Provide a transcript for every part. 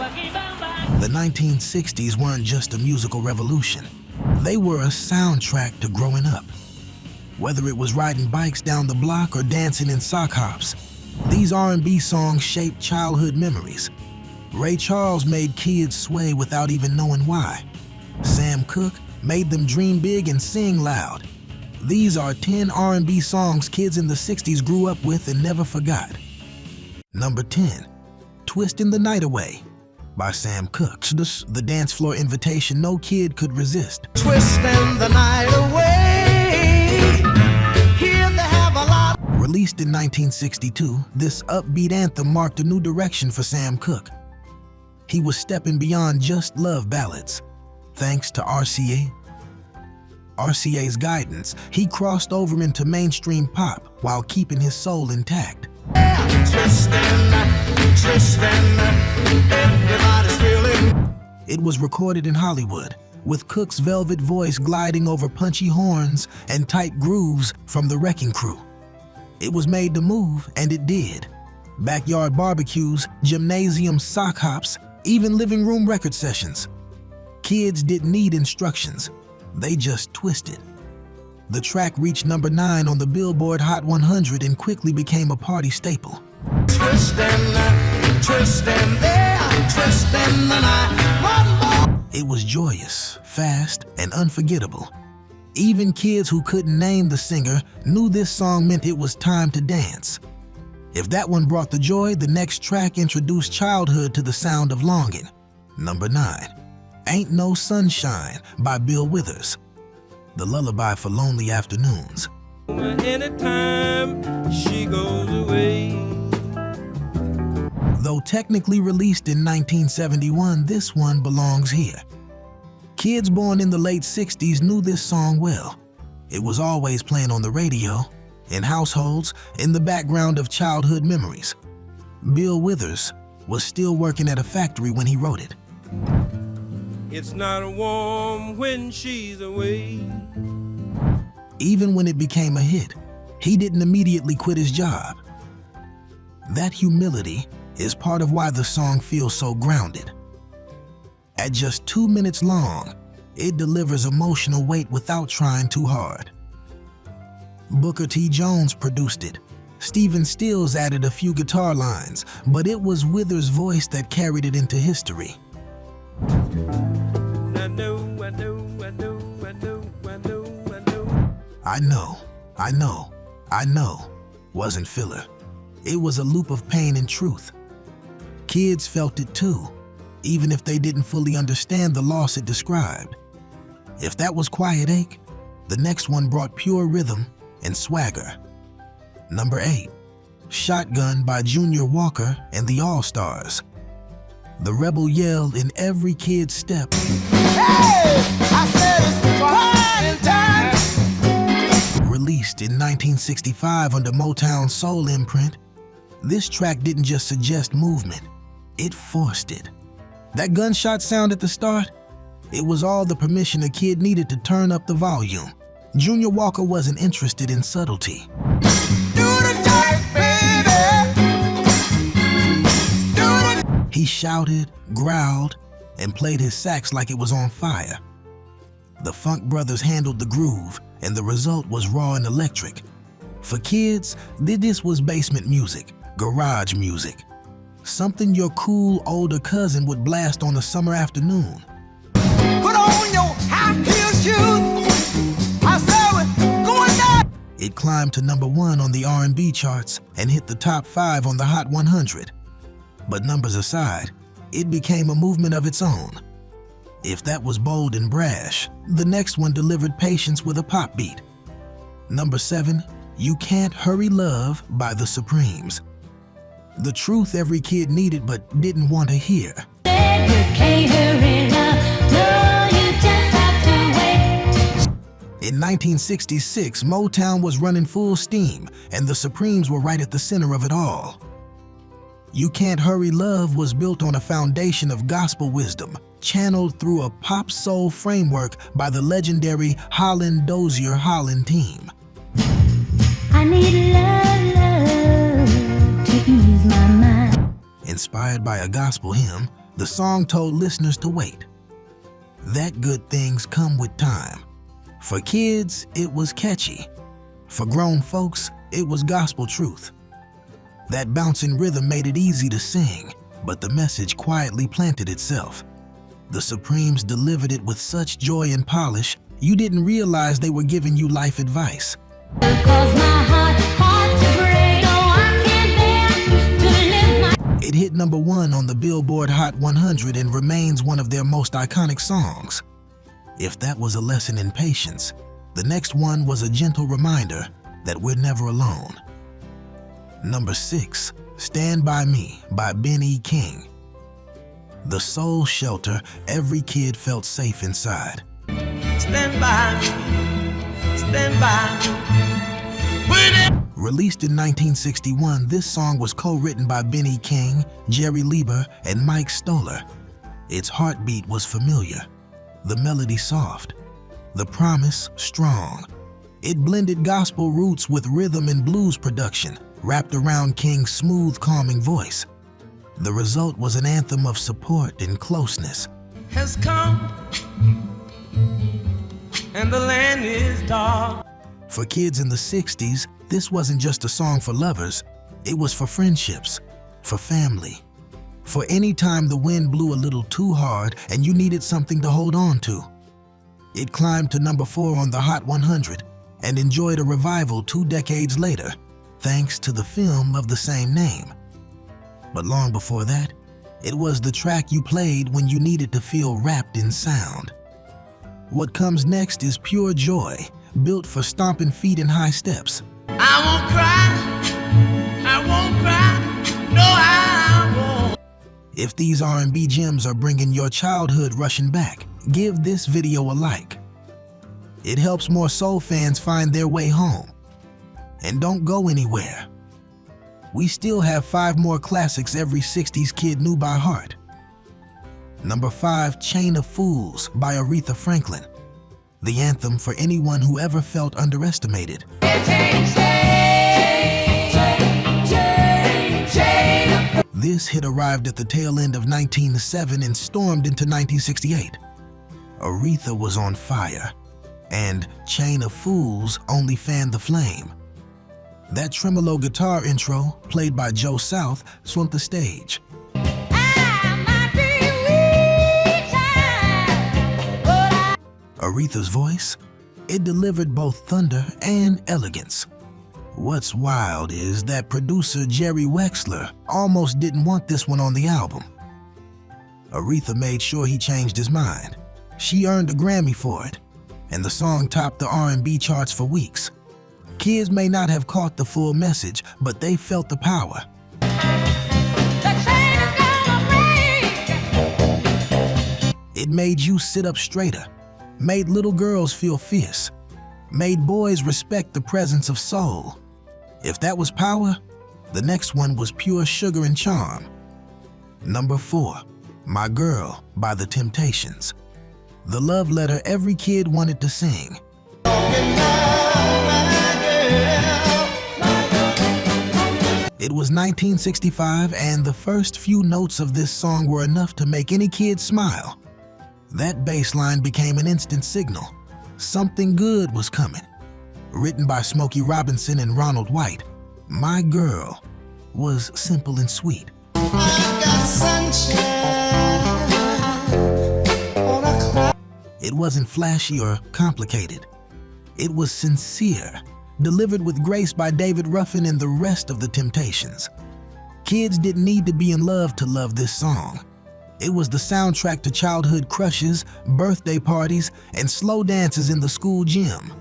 The 1960s weren't just a musical revolution. They were a soundtrack to growing up. Whether it was riding bikes down the block or dancing in sock hops, these R&B songs shaped childhood memories. Ray Charles made kids sway without even knowing why. Sam Cooke made them dream big and sing loud. These are 10 R&B songs kids in the 60s grew up with and never forgot. Number 10, Twistin' the Night Away by Sam Cooke. The dance floor invitation no kid could resist. Twistin' the night away, here they have a lot. Released in 1962, this upbeat anthem marked a new direction for Sam Cooke. He was stepping beyond just love ballads. Thanks to RCA's guidance, he crossed over into mainstream pop while keeping his soul intact. Everybody's feeling. It was recorded in Hollywood, with Cooke's velvet voice gliding over punchy horns and tight grooves from the Wrecking Crew. It was made to move, and it did. Backyard barbecues, gymnasium sock hops, even living room record sessions. Kids didn't need instructions, they just twisted. The track reached number 9 on the Billboard Hot 100 and quickly became a party staple. Twistin', there, twistin' the night. One more. It was joyous, fast, and unforgettable. Even kids who couldn't name the singer knew this song meant it was time to dance. If that one brought the joy, the next track introduced childhood to the sound of longing. Number 9, Ain't No Sunshine by Bill Withers, the lullaby for lonely afternoons. Anytime she goes away. Though technically released in 1971, this one belongs here. Kids born in the late 60s knew this song well. It was always playing on the radio, in households, in the background of childhood memories. Bill Withers was still working at a factory when he wrote it. It's not warm when she's away. Even when it became a hit, he didn't immediately quit his job. That humility is part of why the song feels so grounded. At just 2 minutes long, it delivers emotional weight without trying too hard. Booker T. Jones produced it. Stephen Stills added a few guitar lines, but it was Withers' voice that carried it into history. I know, wasn't filler. It was a loop of pain and truth. Kids felt it too, even if they didn't fully understand the loss it described. If that was Quiet Ache, the next one brought pure rhythm and swagger. Number 8, Shotgun by Junior Walker and the All-Stars. The rebel yell in every kid's step. Hey, I said it's quiet time. Released in 1965 under Motown's soul imprint, this track didn't just suggest movement, it forced it. That gunshot sound at the start, it was all the permission a kid needed to turn up the volume. Junior Walker wasn't interested in subtlety. Do the dirt, baby. Do it. He shouted, growled, and played his sax like it was on fire. The Funk Brothers handled the groove, and the result was raw and electric. For kids, this was basement music, garage music. Something your cool older cousin would blast on a summer afternoon. Put on your high heel shoes. I said we're going down. It climbed to number 1 on the R&B charts and hit the top 5 on the Hot 100. But numbers aside, it became a movement of its own. If that was bold and brash, the next one delivered patience with a pop beat. Number 7, You Can't Hurry Love by the Supremes. The truth every kid needed but didn't want to hear. In 1966, Motown was running full steam, and the Supremes were right at the center of it all. You Can't Hurry Love was built on a foundation of gospel wisdom, channeled through a pop soul framework by the legendary Holland Dozier Holland team. I need love to ease my mind. Inspired by a gospel hymn, The song told listeners to wait. That good things come with time. For kids, it was catchy. For grown folks, it was gospel truth. That bouncing rhythm made it easy to sing, but the message quietly planted itself. The Supremes delivered it with such joy and polish, you didn't realize they were giving you life advice. It hit number 1 on the Billboard Hot 100 and remains one of their most iconic songs. If that was a lesson in patience, the next one was a gentle reminder that we're never alone. Number 6, Stand By Me by Ben E. King. The soul shelter every kid felt safe inside. Stand by me, stand by me. Released in 1961, this song was co-written by Ben E. King, Jerry Lieber, and Mike Stoller. Its heartbeat was familiar, the melody soft, the promise strong. It blended gospel roots with rhythm and blues production, wrapped around King's smooth, calming voice. The result was an anthem of support and closeness. Has come, and the land is dark. For kids in the 60s, this wasn't just a song for lovers, it was for friendships, for family, for any time the wind blew a little too hard and you needed something to hold on to. It climbed to number 4 on the Hot 100 and enjoyed a revival 2 decades later, thanks to the film of the same name. But long before that, it was the track you played when you needed to feel wrapped in sound. What comes next is pure joy, built for stomping feet and high steps. I won't cry, no I won't. If these R&B gems are bringing your childhood rushing back, give this video a like. It helps more soul fans find their way home. And don't go anywhere. We still have 5 more classics every 60s kid knew by heart. Number 5, Chain of Fools by Aretha Franklin. The anthem for anyone who ever felt underestimated. This hit arrived at the tail end of 1907 and stormed into 1968. Aretha was on fire, and Chain of Fools only fanned the flame. That tremolo guitar intro, played by Joe South, swept the stage. Aretha's voice, it delivered both thunder and elegance. What's wild is that producer Jerry Wexler almost didn't want this one on the album. Aretha made sure he changed his mind. She earned a Grammy for it, and the song topped the R&B charts for weeks. Kids may not have caught the full message, but they felt the power. It made you sit up straighter, made little girls feel fierce, made boys respect the presence of soul. If that was power, the next one was pure sugar and charm. Number 4, My Girl by The Temptations. The love letter every kid wanted to sing. It was 1965, and the first few notes of this song were enough to make any kid smile. That bass line became an instant signal. Something good was coming. Written by Smokey Robinson and Ronald White, My Girl was simple and sweet. It wasn't flashy or complicated. It was sincere, delivered with grace by David Ruffin and the rest of the Temptations. Kids didn't need to be in love to love this song. It was the soundtrack to childhood crushes, birthday parties, and slow dances in the school gym.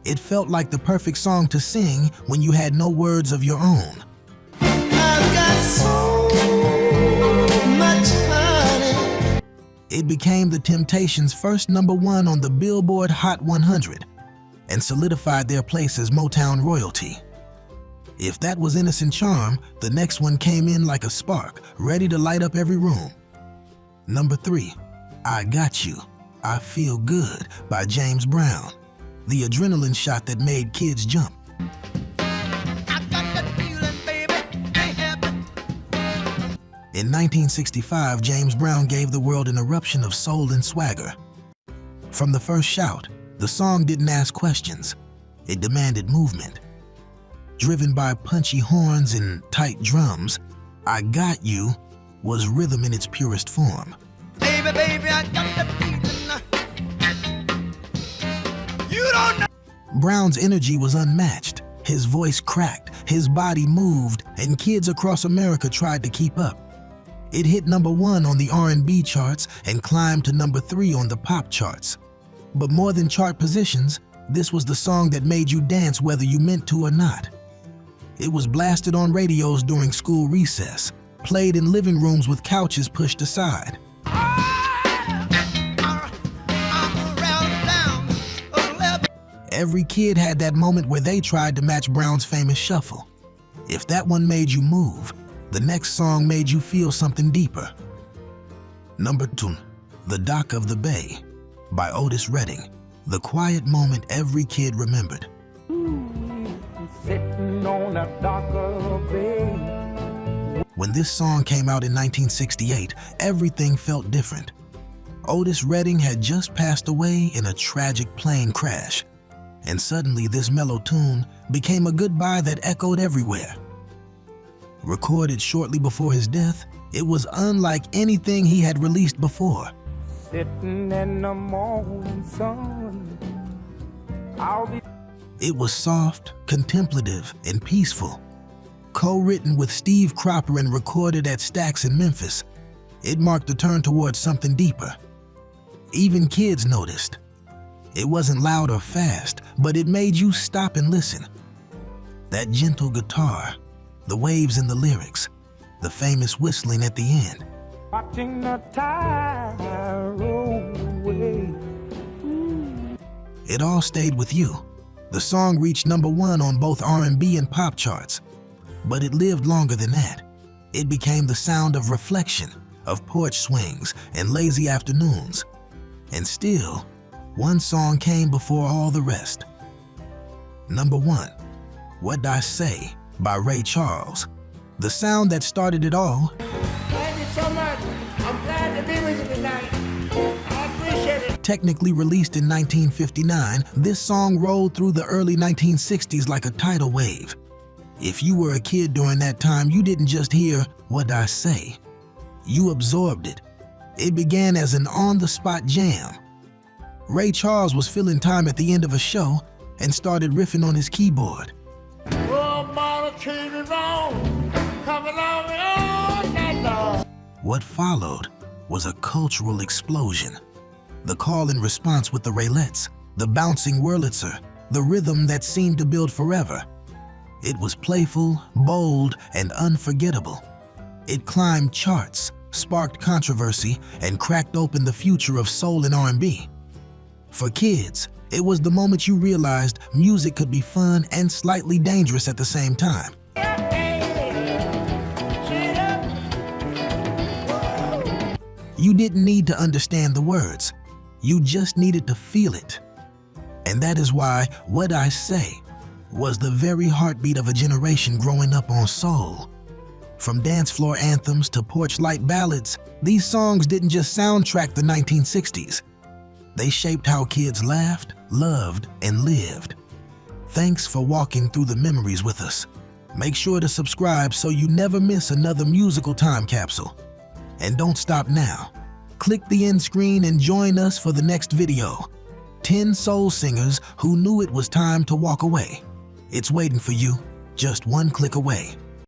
It felt like the perfect song to sing when you had no words of your own. I've got so much honey. It became the Temptations' first number 1 on the Billboard Hot 100 and solidified their place as Motown royalty. If that was innocent charm, the next one came in like a spark, ready to light up every room. Number 3, I Got You, I Feel Good by James Brown. The adrenaline shot that made kids jump. In 1965, James Brown gave the world an eruption of soul and swagger. From the first shout, the song didn't ask questions. It demanded movement. Driven by punchy horns and tight drums, "I Got You" was rhythm in its purest form. Baby, baby, I got the feeling. You don't know. Brown's energy was unmatched. His voice cracked, his body moved, and kids across America tried to keep up. It hit #1 on the R&B charts and climbed to #3 on the pop charts. But more than chart positions, this was the song that made you dance whether you meant to or not. It was blasted on radios during school recess, played in living rooms with couches pushed aside. Every kid had that moment where they tried to match Brown's famous shuffle. If that one made you move, the next song made you feel something deeper. #2, "The Dock of the Bay" by Otis Redding, the quiet moment every kid remembered. Sitting on a dock of a bay. When this song came out in 1968, everything felt different. Otis Redding had just passed away in a tragic plane crash, and suddenly this mellow tune became a goodbye that echoed everywhere. Recorded shortly before his death, it was unlike anything he had released before. Sitting in the morning sun. It was soft, contemplative, and peaceful. Co-written with Steve Cropper and recorded at Stax in Memphis, it marked a turn towards something deeper. Even kids noticed. It wasn't loud or fast, but it made you stop and listen. That gentle guitar, the waves in the lyrics, the famous whistling at the end. Watching the tide roll away. It all stayed with you. The song reached #1 on both R&B and pop charts. But it lived longer than that. It became the sound of reflection, of porch swings and lazy afternoons. And still, one song came before all the rest. #1, "What'd I Say" by Ray Charles. The sound that started it all. Thank you so much. I'm glad to be with you tonight. I appreciate it. Technically released in 1959, this song rolled through the early 1960s like a tidal wave. If you were a kid during that time, you didn't just hear "What'd I Say?" You absorbed it. It began as an on-the-spot jam. Ray Charles was filling time at the end of a show and started riffing on his keyboard. Oh, mama, treat me wrong. Come along all night long. What followed was a cultural explosion. The call and response with the Raylettes, the bouncing Wurlitzer, the rhythm that seemed to build forever. It was playful, bold, and unforgettable. It climbed charts, sparked controversy, and cracked open the future of soul and R&B. For kids, it was the moment you realized music could be fun and slightly dangerous at the same time. You didn't need to understand the words. You just needed to feel it. And that is why "What I Say" was the very heartbeat of a generation growing up on soul. From dance floor anthems to porch light ballads, these songs didn't just soundtrack the 1960s. They shaped how kids laughed, loved, and lived. Thanks for walking through the memories with us. Make sure to subscribe so you never miss another musical time capsule. And don't stop now. Click the end screen and join us for the next video. 10 soul singers who knew it was time to walk away. It's waiting for you, just one click away.